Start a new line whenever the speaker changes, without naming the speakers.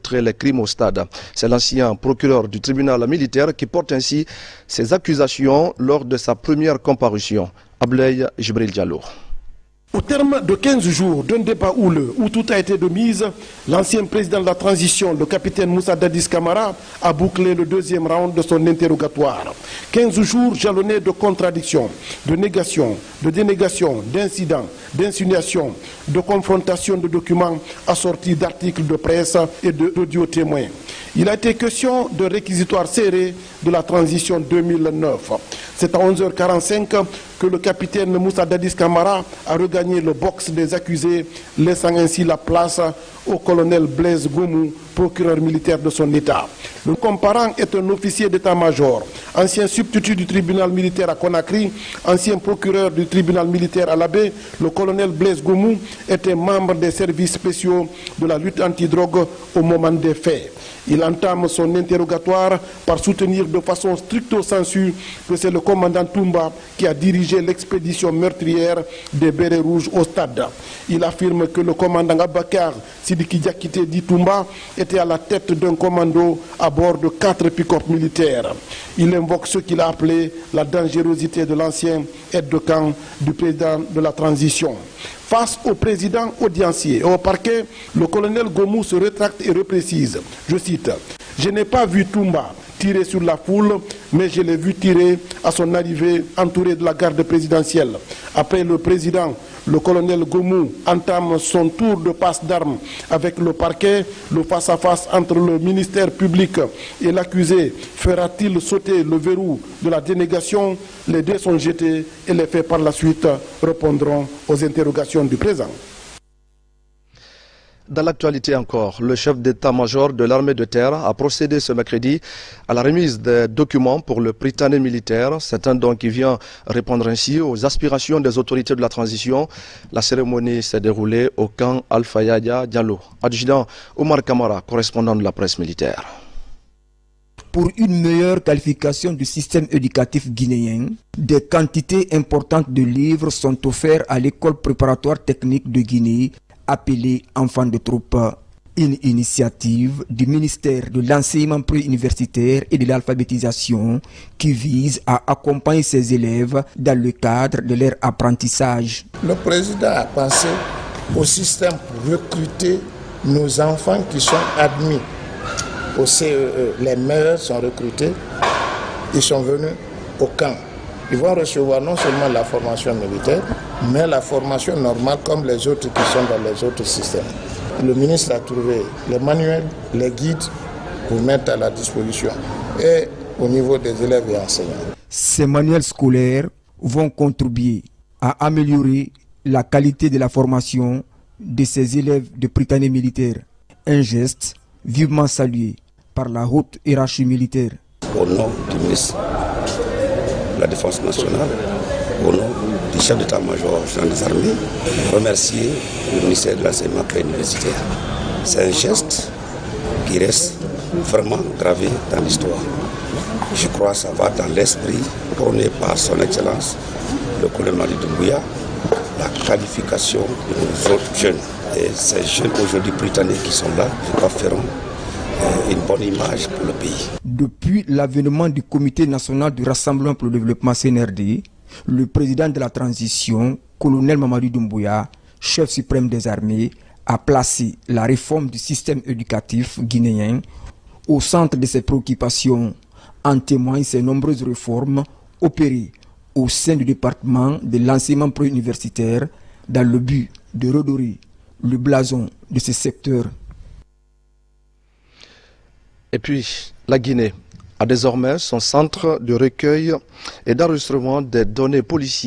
illustrer les crimes au stade. C'est l'ancien procureur du tribunal militaire qui porte ainsi ses accusations lors de sa première comparution. Ablaye Jibril Diallo.
Au terme de 15 jours d'un débat houleux où tout a été de mise, l'ancien président de la transition, le capitaine Moussa Dadis Camara, a bouclé le deuxième round de son interrogatoire. 15 jours jalonnés de contradictions, de négations, de dénégations, d'incidents, d'insinuations, de confrontations de documents assortis d'articles de presse et d'audio témoins. Il a été question de réquisitoire serré de la transition 2009. C'est à 11h45 que le capitaine Moussa Dadis Camara a regagné le box des accusés, laissant ainsi la place au colonel Blaise Goumou, procureur militaire de son État. Le comparant est un officier d'état-major, ancien substitut du tribunal militaire à Conakry, ancien procureur du tribunal militaire à Labé. Le colonel Blaise Goumou était membre des services spéciaux de la lutte antidrogue au moment des faits. Il entame son interrogatoire par soutenir de façon stricto sensu que c'est le commandant Toumba qui a dirigé l'expédition meurtrière des bérets rouges au stade. Il affirme que le commandant Abakar Sidiki Diakité dit Toumba était à la tête d'un commando à bord de 4 pick-up militaires. Il invoque ce qu'il a appelé la dangerosité de l'ancien aide de camp du président de la transition. Face au président audiencier et au parquet, le colonel Goumou se rétracte et reprécise, je cite, « Je n'ai pas vu Toumba tirer sur la foule, mais je l'ai vu tirer à son arrivée entouré de la garde présidentielle. » Après le président, le colonel Goumou entame son tour de passe d'armes avec le parquet. Le face-à-face entre le ministère public et l'accusé fera-t-il sauter le verrou de la dénégation? Les dés sont jetés et les faits par la suite répondront aux interrogations du présent.
Dans l'actualité encore, le chef d'état-major de l'armée de terre a procédé ce mercredi à la remise des documents pour le Prytanée militaire. C'est un don qui vient répondre ainsi aux aspirations des autorités de la transition. La cérémonie s'est déroulée au camp Alpha Yaya Diallo. Adjudant Omar Kamara, correspondant de la presse militaire.
Pour une meilleure qualification du système éducatif guinéen, des quantités importantes de livres sont offerts à l'école préparatoire technique de Guinée, appelée Enfants de troupe, une initiative du ministère de l'enseignement préuniversitaire et de l'alphabétisation qui vise à accompagner ses élèves dans le cadre de leur apprentissage.
Le président a pensé au système pour recruter nos enfants qui sont admis au CEE. Les meilleurs sont recrutés, ils sont venus au camp. Ils vont recevoir non seulement la formation militaire, mais la formation normale comme les autres qui sont dans les autres systèmes. Le ministre a trouvé les manuels, les guides pour mettre à la disposition et au niveau des élèves et enseignants.
Ces manuels scolaires vont contribuer à améliorer la qualité de la formation de ces élèves de Prytanée militaire. Un geste vivement salué par la haute hiérarchie militaire.
Au nom du ministre de la Défense nationale, au nom du chef d'état-major des armées, remercier le ministère de l'enseignement préuniversitaire. C'est un geste qui reste vraiment gravé dans l'histoire. Je crois que ça va dans l'esprit prôné par son Excellence, le colonel Mamadi Doumbouya, la qualification de nos autres jeunes. Et ces jeunes aujourd'hui Prytanés qui sont là, je crois, feront une bonne image pour le pays.
Depuis l'avènement du Comité national du Rassemblement pour le développement CNRD, le président de la transition, colonel Mamadi Doumbouya, chef suprême des armées, a placé la réforme du système éducatif guinéen au centre de ses préoccupations. En témoignent ces nombreuses réformes opérées au sein du département de l'enseignement préuniversitaire dans le but de redorer le blason de ce secteur.
Et puis, la Guinée a désormais son centre de recueil et d'enregistrement des données policières.